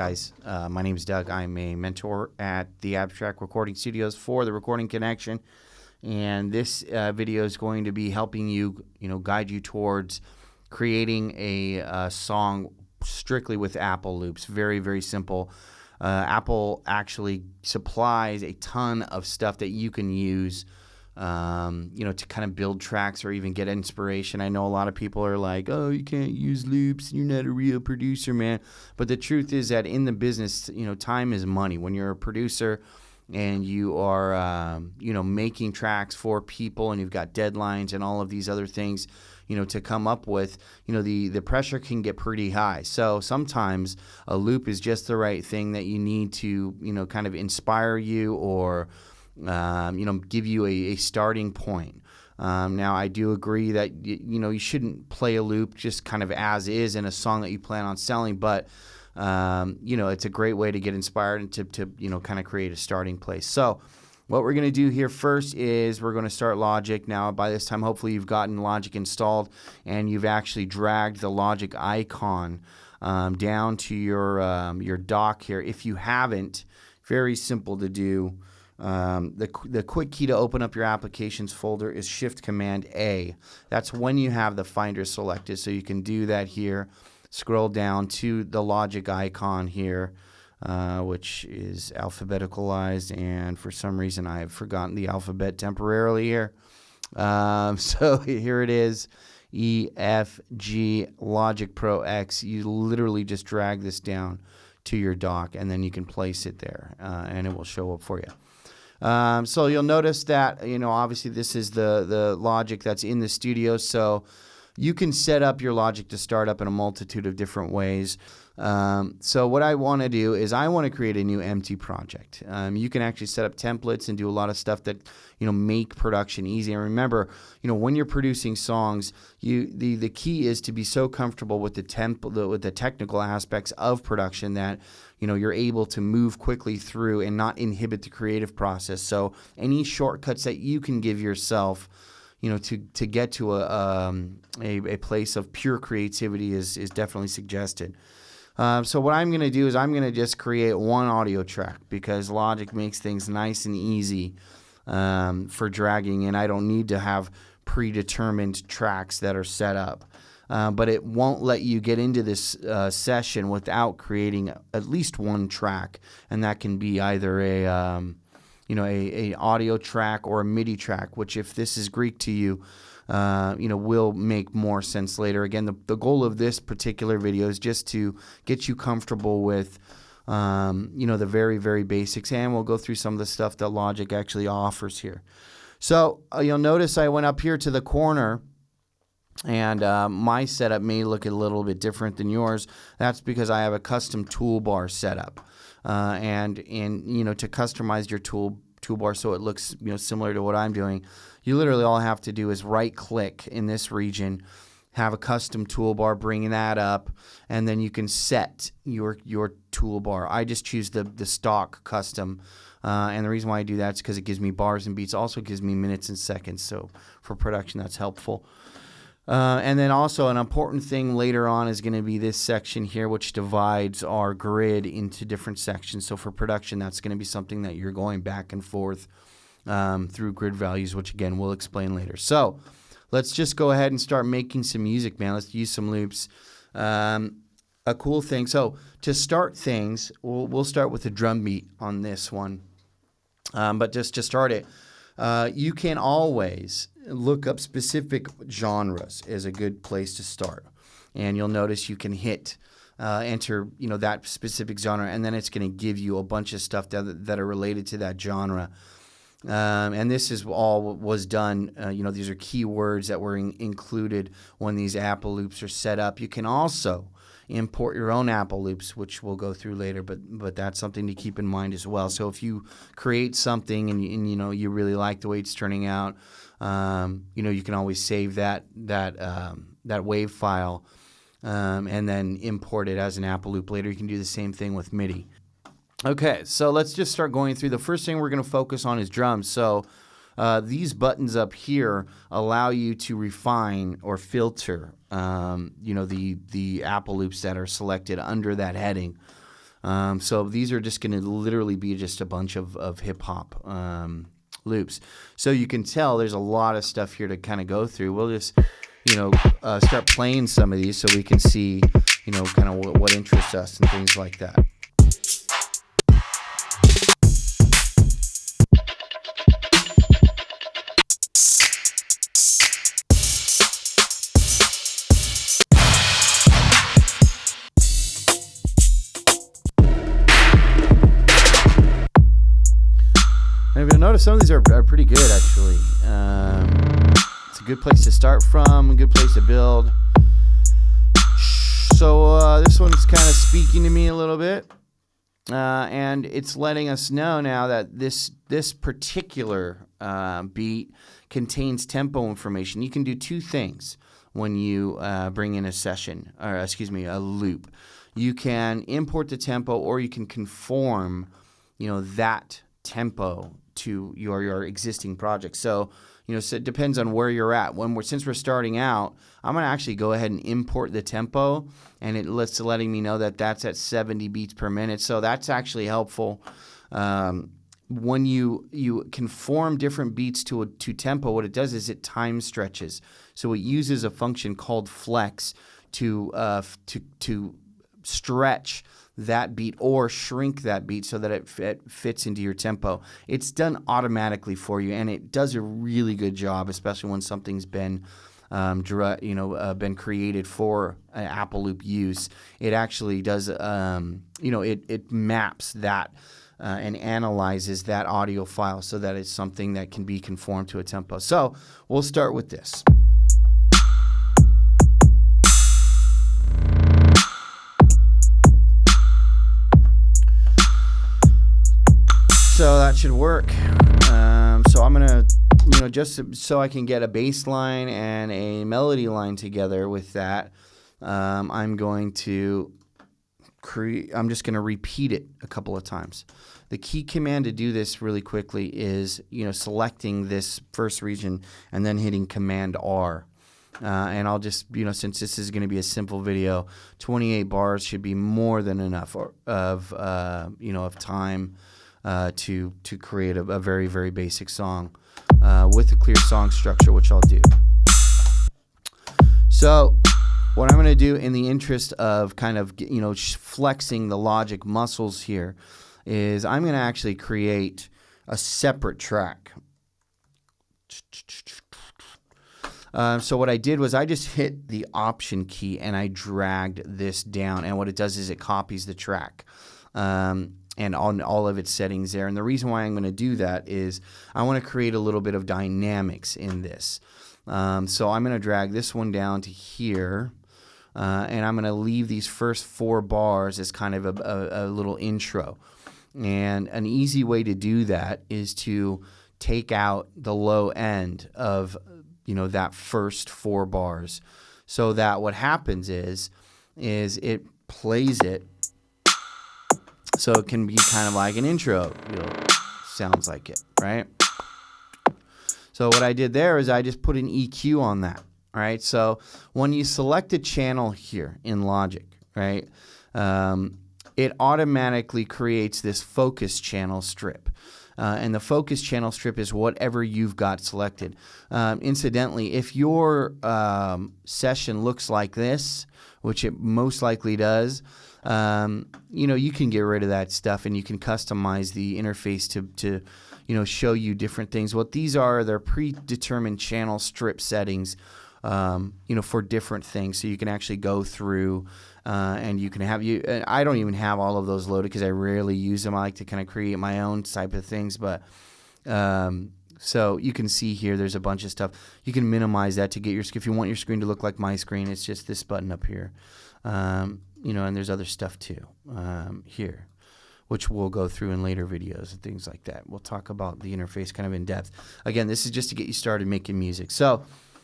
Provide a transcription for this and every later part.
guys? My name is Doug. I'm a mentor at the Abstract Recording Studios for the Recording Connection, and this video is going to be helping you, guide you towards creating a song strictly with Apple loops. Very, very simple. Apple actually supplies a ton of stuff that you can use, to kind of build tracks or even get inspiration. I know a lot of people are like, oh, you can't use loops. You're not a real producer, man. But the truth is that in the business, time is money. When you're a producer and you are, making tracks for people and you've got deadlines and all of these other things, to come up with, the pressure can get pretty high. So sometimes a loop is just the right thing that you need to, kind of inspire you or, give you a starting point. Now, I do agree that, you shouldn't play a loop just kind of as is in a song that you plan on selling, but, it's a great way to get inspired and to kind of create a starting place. So what we're going to do here first is we're going to start Logic. Now, by this time, hopefully you've gotten Logic installed and you've actually dragged the Logic icon down to your dock here. If you haven't, very simple to do. The quick key to open up your applications folder is Shift-Command-A. That's when you have the Finder selected, so you can do that here. Scroll down to the Logic icon here, which is alphabeticalized, and for some reason I have forgotten the alphabet temporarily here. So here it is, E, F, G, Logic Pro X. You literally just drag this down to your dock, and then you can place it there, and it will show up for you. So you'll notice that, obviously this is the Logic that's in the studio, so you can set up your Logic to start up in a multitude of different ways. So what I want to do is I want to create a new empty project. You can actually set up templates and do a lot of stuff that, make production easy. And remember, when you're producing songs, the key is to be so comfortable with with the technical aspects of production that, you're able to move quickly through and not inhibit the creative process. So any shortcuts that you can give yourself, to get to a place of pure creativity is definitely suggested. So what I'm going to do is I'm going to just create one audio track because Logic makes things nice and easy for dragging, and I don't need to have predetermined tracks that are set up. But it won't let you get into this session without creating at least one track, and that can be either a audio track or a MIDI track, which if this is Greek to you, will make more sense later. Again, the goal of this particular video is just to get you comfortable with, the very, very basics, and we'll go through some of the stuff that Logic actually offers here. So you'll notice I went up here to the corner, and my setup may look a little bit different than yours. That's because I have a custom toolbar setup. And to customize your toolbar so it looks similar to what I'm doing, you literally all have to do is right click in this region, have a custom toolbar, bring that up, and then you can set your toolbar. I just choose the stock custom, and the reason why I do that is because it gives me bars and beats, also gives me minutes and seconds, so for production that's helpful. And then also an important thing later on is going to be this section here, which divides our grid into different sections. So for production, that's going to be something that you're going back and forth through grid values, which again, we'll explain later. So let's just go ahead and start making some music, man. Let's use some loops. A cool thing. So to start things, we'll start with a drum beat on this one. But just to start it, you can always look up specific genres is a good place to start. And you'll notice you can hit enter that specific genre, and then it's going to give you a bunch of stuff that are related to that genre. And this is all was done. These are keywords that were included when these Apple loops are set up. You can also import your own Apple loops, which we'll go through later, but that's something to keep in mind as well. So if you create something and you really like the way it's turning out, you can always save that WAV file and then import it as an Apple loop later. You can do the same thing with MIDI. Okay, so let's just start going through. The first thing we're going to focus on is drums. So these buttons up here allow you to refine or filter, the Apple loops that are selected under that heading. So these are just going to literally be just a bunch of hip hop loops. So you can tell there's a lot of stuff here to kind of go through. We'll just, start playing some of these so we can see, kind of what interests us and things like that. And if you'll notice, some of these are pretty good, actually. It's a good place to start from, a good place to build. So this one's kind of speaking to me a little bit. And it's letting us know now that this particular beat contains tempo information. You can do two things when you bring in a loop. You can import the tempo, or you can conform, that tempo to your existing project. So, so it depends on where you're at. Since we're starting out, I'm going to actually go ahead and import the tempo, and it's letting me know that that's at 70 beats per minute. So that's actually helpful. When you conform different beats to tempo, what it does is it time stretches. So it uses a function called flex to stretch that beat or shrink that beat so that it fits into your tempo. It's done automatically for you, and it does a really good job, especially when something's been been created for Apple Loop use. It actually does, it maps that and analyzes that audio file so that it's something that can be conformed to a tempo. So we'll start with this. So that should work. So I'm going to, just so I can get a bass line and a melody line together with that, I'm just going to repeat it a couple of times. The key command to do this really quickly is, selecting this first region and then hitting Command R. And I'll just, since this is going to be a simple video, 28 bars should be more than enough of time to create a very, very basic song with a clear song structure, which I'll do. So what I'm going to do in the interest of kind of, flexing the Logic muscles here is I'm going to actually create a separate track. So what I did was I just hit the Option key and I dragged this down, and what it does is it copies the track. And on all of its settings there. And the reason why I'm going to do that is I want to create a little bit of dynamics in this. So I'm going to drag this one down to here, and I'm going to leave these first 4 bars as kind of a little intro. And an easy way to do that is to take out the low end of, that first 4 bars, so that what happens is it plays it. So it can be kind of like an intro, sounds like it, right? So what I did there is I just put an EQ on that, right? So when you select a channel here in Logic, right, it automatically creates this focus channel strip. And the focus channel strip is whatever you've got selected. Incidentally, if your session looks like this, which it most likely does, you can get rid of that stuff, and you can customize the interface to show you different things. What these are, they're predetermined channel strip settings, for different things. So you can actually go through, and you can have and I don't even have all of those loaded because I rarely use them. I like to kind of create my own type of things, but so you can see here, there's a bunch of stuff. You can minimize that to get if you want your screen to look like my screen, it's just this button up here. And there's other stuff too here, which we'll go through in later videos and things like that. We'll talk about the interface kind of in depth. Again, this is just to get you started making music. So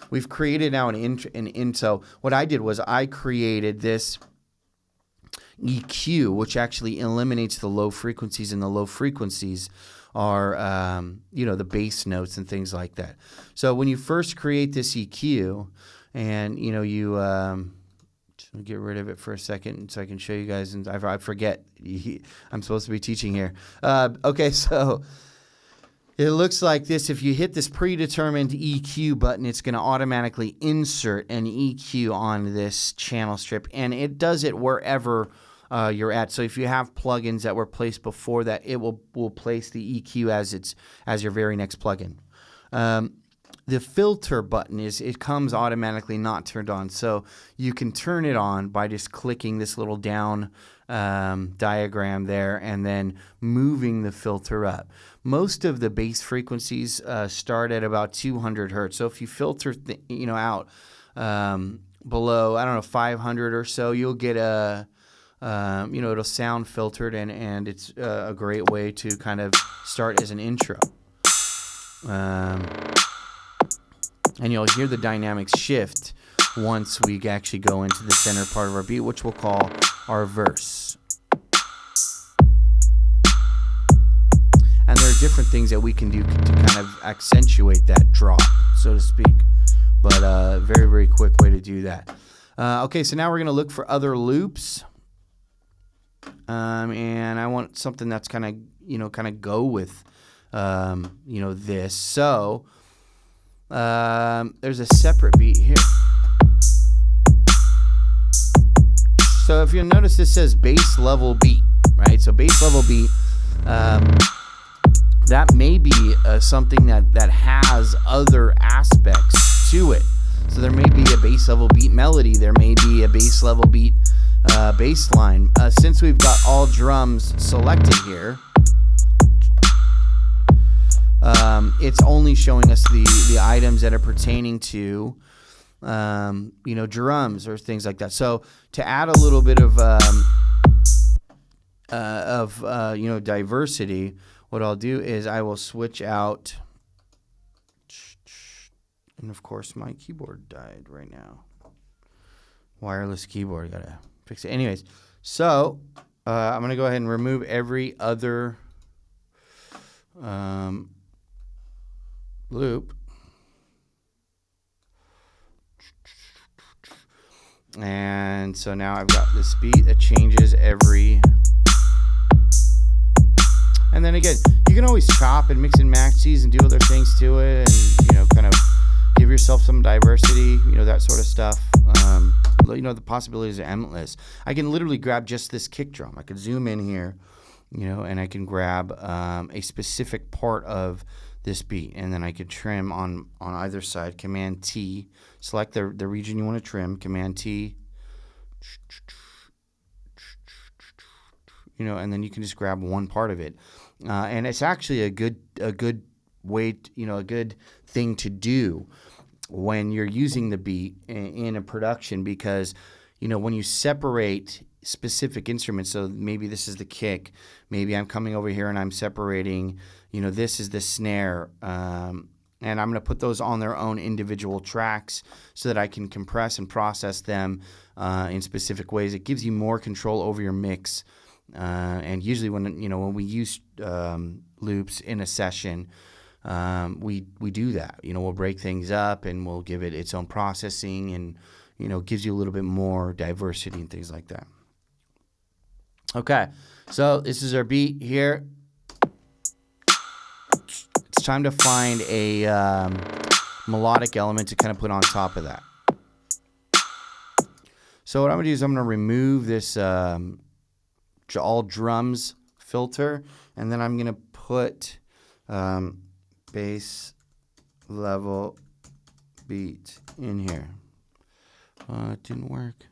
we've created now an intro. What I did was I created this EQ, which actually eliminates the low frequencies, and the low frequencies are, the bass notes and things like that. So when you first create this EQ, and you I'll get rid of it for a second so I can show you guys. And I forget. I'm supposed to be teaching here. Okay, so it looks like this. If you hit this predetermined EQ button, it's going to automatically insert an EQ on this channel strip, and it does it wherever you're at. So if you have plugins that were placed before that, it will place the EQ as your very next plugin. The filter button it comes automatically not turned on, so you can turn it on by just clicking this little down diagram there and then moving the filter up. Most of the bass frequencies start at about 200 hertz. So if you filter out below, I don't know, 500 or so, you'll get it'll sound filtered, and it's a great way to kind of start as an intro. And you'll hear the dynamics shift once we actually go into the center part of our beat, which we'll call our verse. And there are different things that we can do to kind of accentuate that drop, so to speak. But very, very quick way to do that. Okay, so now we're going to look for other loops. And I want something that's kind of go with, this. So there's a separate beat here. So if you'll notice, this says bass level beat, right? So bass level beat, that may be something that has other aspects to it. So there may be a bass level beat melody. There may be a bass level beat bass line. Since we've got all drums selected here, it's only showing us the items that are pertaining to, drums or things like that. So to add a little bit of diversity, what I'll do is I will switch out. And of course, my keyboard died right now. Wireless keyboard, gotta fix it. Anyways, so I'm gonna go ahead and remove every other loop. And so now I've got this beat that changes every. And then again, you can always chop and mix and match these and do other things to it, and kind of give yourself some diversity, that sort of stuff. The possibilities are endless. I can literally grab just this kick drum. I could zoom in here, and I can grab a specific part of this beat, and then I could trim on either side. Command T, select the region you want to trim. Command T, and then you can just grab one part of it, and it's actually a good way, a good thing to do when you're using the beat in a production, because when you separate specific instruments, so maybe this is the kick, maybe I'm coming over here and I'm separating, this is the snare, and I'm going to put those on their own individual tracks so that I can compress and process them in specific ways. It gives you more control over your mix, and usually when we use loops in a session, we do that. We'll break things up and we'll give it its own processing, and gives you a little bit more diversity and things like that. Okay, so this is our beat here. It's time to find a melodic element to kind of put on top of that. So what I'm going to do is I'm going to remove this all drums filter, and then I'm going to put bass level beat in here. It didn't work.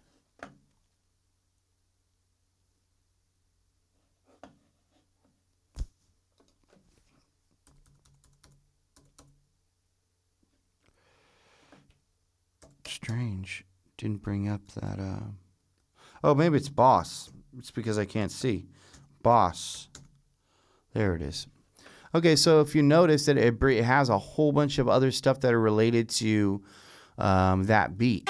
Strange. Didn't bring up that. Oh, maybe it's boss. It's because I can't see. Boss. There it is. Okay, so if you notice that it has a whole bunch of other stuff that are related to that beat.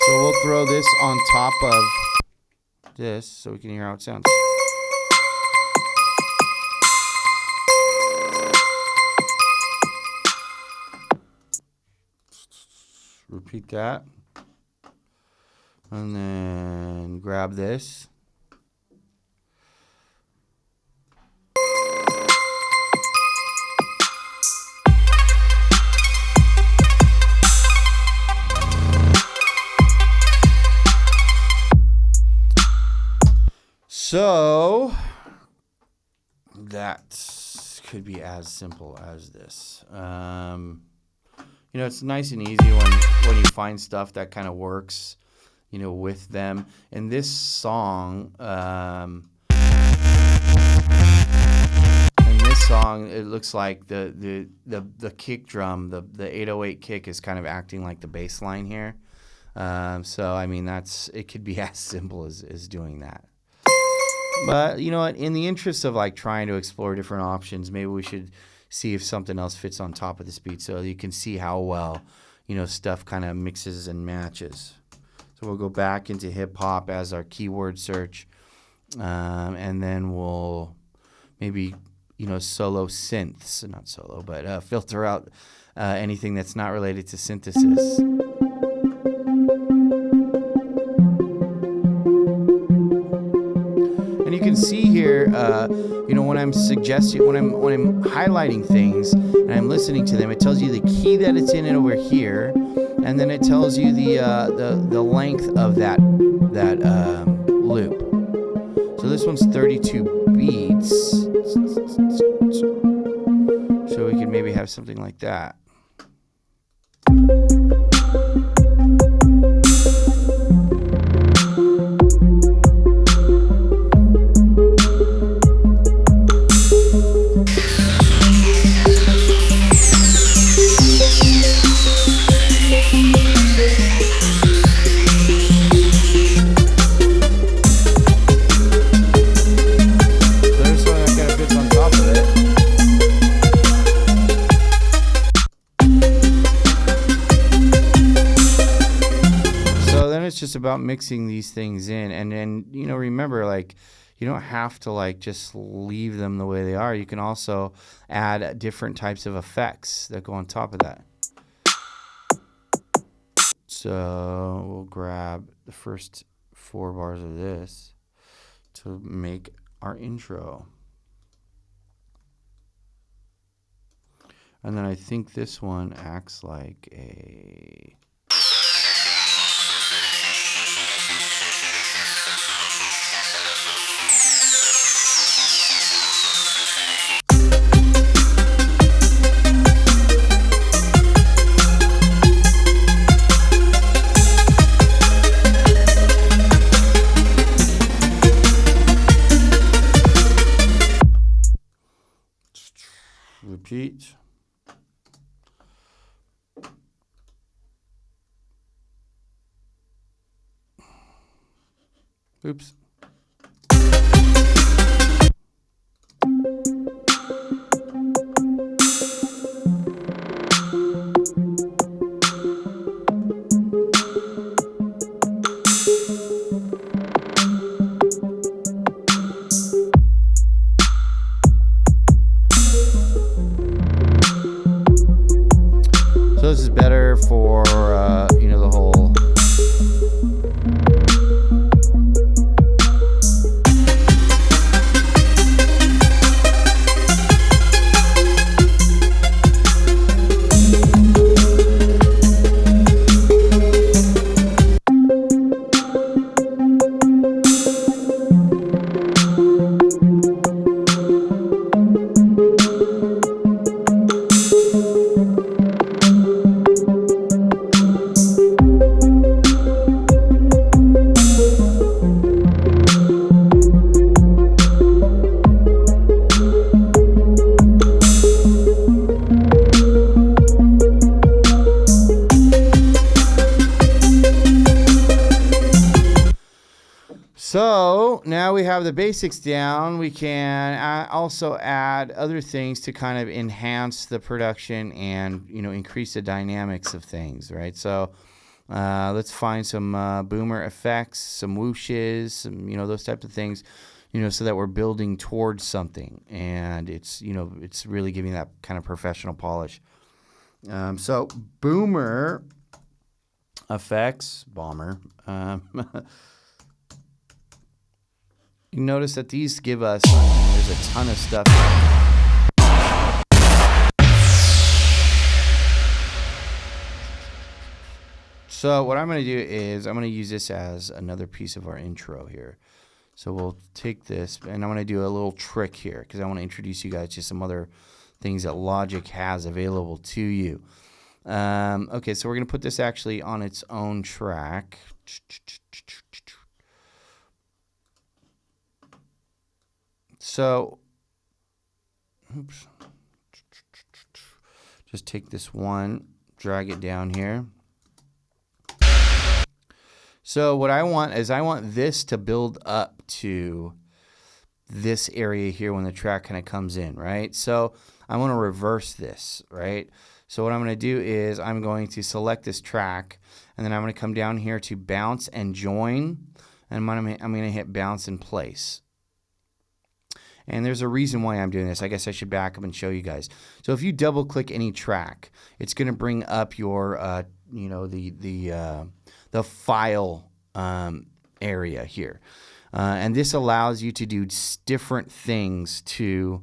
So we'll throw this on top of this so we can hear how it sounds. repeat that. And then grab this. So that could be as simple as this. It's nice and easy when you find stuff that kind of works, with them. In this song, it looks like the kick drum, the 808 kick is kind of acting like the bass line here. So I mean, it could be as simple as doing that. But in the interest of like trying to explore different options, maybe we should see if something else fits on top of this beat so you can see how well stuff kind of mixes and matches. So we'll go back into hip hop as our keyword search, and then we'll maybe solo synths, not solo, but filter out anything that's not related to synthesis. And you can see here, when I'm highlighting things and I'm listening to them, it tells you the key that it's in over here, and then it tells you the length of that loop. So this one's 32 beats, so we can maybe have something like that. Just about mixing these things in, and then remember, like, you don't have to like just leave them the way they are. You can also add different types of effects that go on top of that. So we'll grab the first 4 bars of this to make our intro, and then I think this one acts like a repeat. Oops. So this is better for the whole So now we have the basics down. We can also add other things to kind of enhance the production and, increase the dynamics of things, right? So let's find some boomer effects, some whooshes, some, those types of things, so that we're building towards something. And it's, it's really giving that kind of professional polish. So boomer effects, bomber. You notice that these give us, there's a ton of stuff. So what I'm going to do is I'm going to use this as another piece of our intro here. So we'll take this, and I'm going to do a little trick here because I want to introduce you guys to some other things that Logic has available to you. Okay, so we're going to put this actually on its own track. So, oops. Just take this one, drag it down here. So what I want is I want this to build up to this area here when the track kind of comes in, right? So I want to reverse this, right? So what I'm going to do is I'm going to select this track, and then I'm going to come down here to bounce and join, and I'm going to hit bounce in place. And there's a reason why I'm doing this. I guess I should back up and show you guys. So if you double click any track, it's going to bring up your, the file area here. And this allows you to do different things to,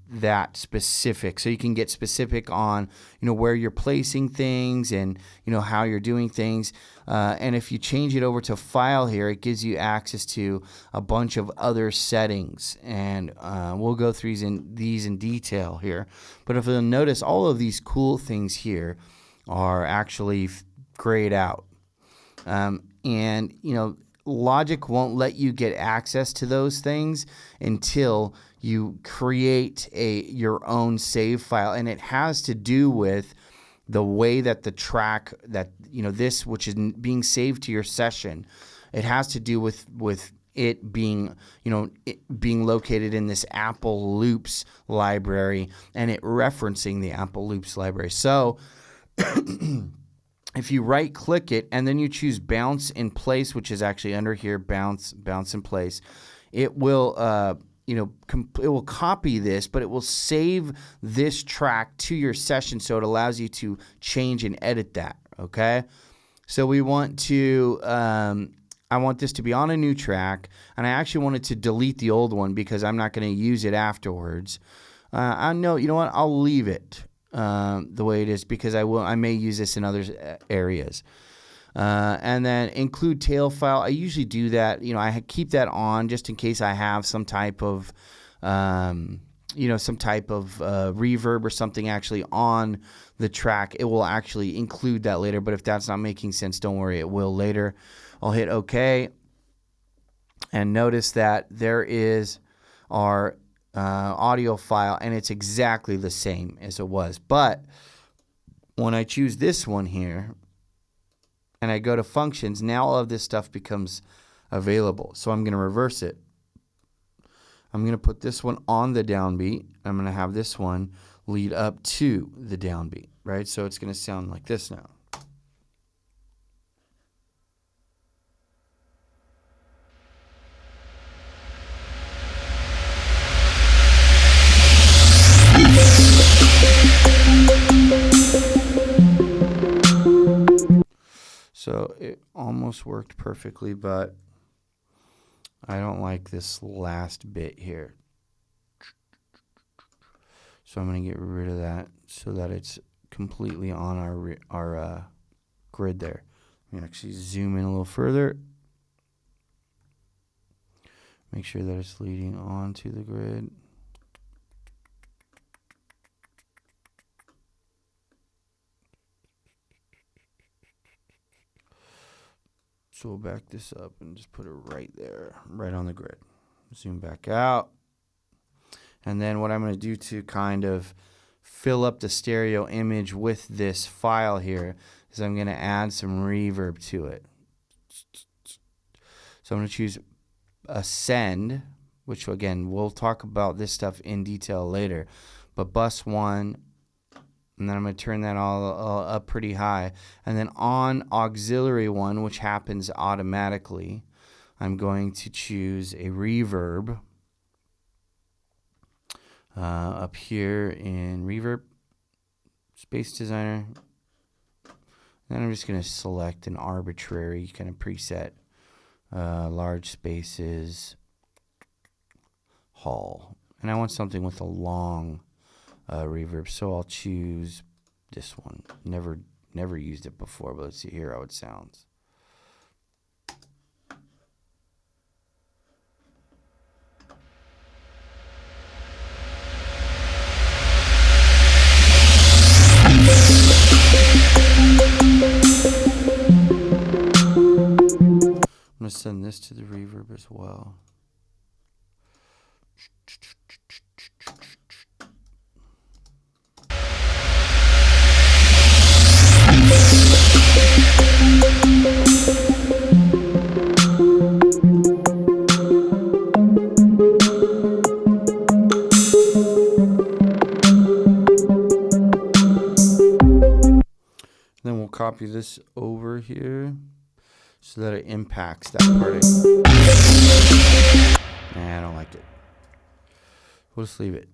that specific. So you can get specific on, where you're placing things and, how you're doing things. And if you change it over to file here, it gives you access to a bunch of other settings. And we'll go through these in detail here. But if you'll notice, all of these cool things here are actually grayed out. And, Logic won't let you get access to those things until you create your own save file, and it has to do with the way that the track that this, which is being saved to your session, it has to do with it being being located in this Apple Loops library and it referencing the Apple Loops library. So if you right click it and then you choose bounce in place, which is actually under here, bounce in place, it will it will copy this, but it will save this track to your session, so it allows you to change and edit that. Okay, so we want to I want this to be on a new track, and I actually wanted to delete the old one because I'm not going to use it afterwards. I know, you know what, I'll leave it the way it is because I may use this in other areas. And then include tail file. I usually do that. I keep that on just in case I have some type of, reverb or something actually on the track. It will actually include that later. But if that's not making sense, don't worry, it will later. I'll hit OK, and notice that there is our audio file, and it's exactly the same as it was. But when I choose this one here and I go to functions, now all of this stuff becomes available. So I'm going to reverse it. I'm going to put this one on the downbeat. I'm going to have this one lead up to the downbeat, right? So it's going to sound like this now. So it almost worked perfectly, but I don't like this last bit here. So I'm going to get rid of that so that it's completely on our grid there. I'm going to actually zoom in a little further. Make sure that it's leading onto the grid. So we'll back this up and just put it right there, right on the grid. Zoom back out. And then what I'm going to do to kind of fill up the stereo image with this file here is I'm going to add some reverb to it. So I'm going to choose Ascend, which again, we'll talk about this stuff in detail later. But bus 1, and then I'm going to turn that all up pretty high. And then on auxiliary 1, which happens automatically, I'm going to choose a reverb up here in Reverb, Space Designer. Then I'm just going to select an arbitrary kind of preset, large spaces, Hall. And I want something with a long reverb, so I'll choose this one. Never used it before, but let's see here how it sounds. I'm going to send this to the reverb as well. Then we'll copy this over here so that it impacts that part. Nah, I don't like it. We'll just leave it.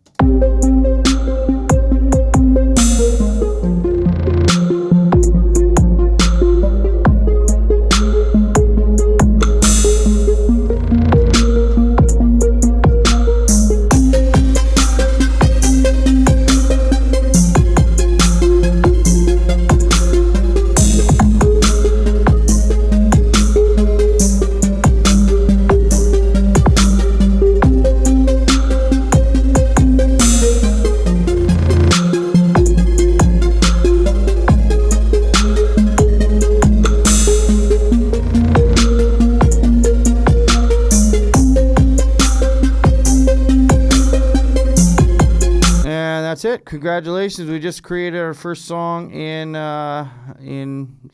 That's it. Congratulations. We just created our first song in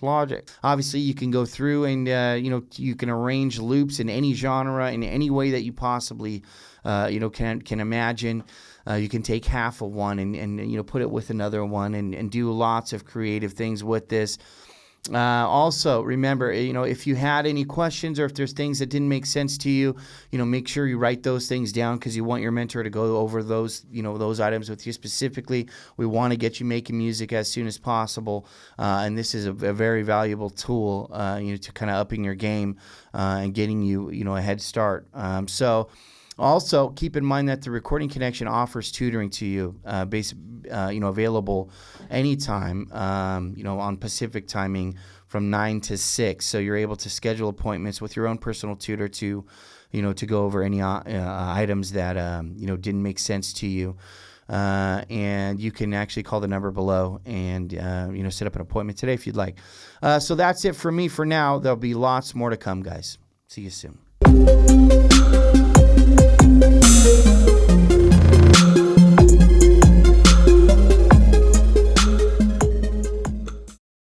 Logic. Obviously, you can go through and you can arrange loops in any genre in any way that you possibly can imagine. You can take half of one and put it with another one and do lots of creative things with this. Also, remember, if you had any questions or if there's things that didn't make sense to you, make sure you write those things down because you want your mentor to go over those, those items with you specifically. We want to get you making music as soon as possible, and this is a very valuable tool, to kind of upping your game and getting you, a head start. Also, keep in mind that the Recording Connection offers tutoring to you, available anytime, on Pacific timing from 9 to 6. So you're able to schedule appointments with your own personal tutor to go over any items that, didn't make sense to you. And you can actually call the number below and, set up an appointment today if you'd like. So that's it for me for now. There'll be lots more to come, guys. See you soon.